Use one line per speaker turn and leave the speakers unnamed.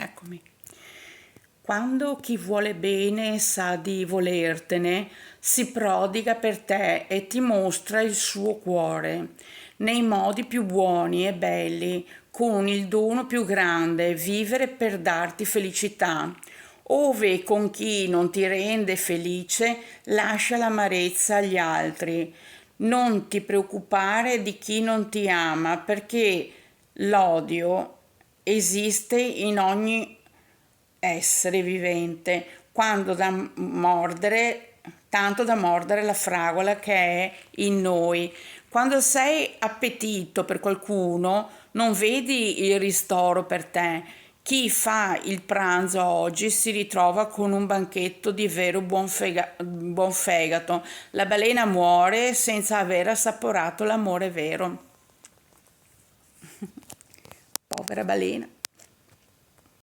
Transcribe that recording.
Eccomi. Quando chi vuole bene sa di volertene, si prodiga per te e ti mostra il suo cuore, nei modi più buoni e belli, con il dono più grande, vivere per darti felicità. Ove con chi non ti rende felice, lascia l'amarezza agli altri. Non ti preoccupare di chi non ti ama, perché l'odio esiste in ogni essere vivente, quando da mordere, tanto da mordere la fragola che è in noi. Quando sei appetito per qualcuno, non vedi il ristoro per te. Chi fa il pranzo oggi si ritrova con un banchetto di vero buon fegato. La balena muore senza aver assaporato l'amore vero. Povera balena.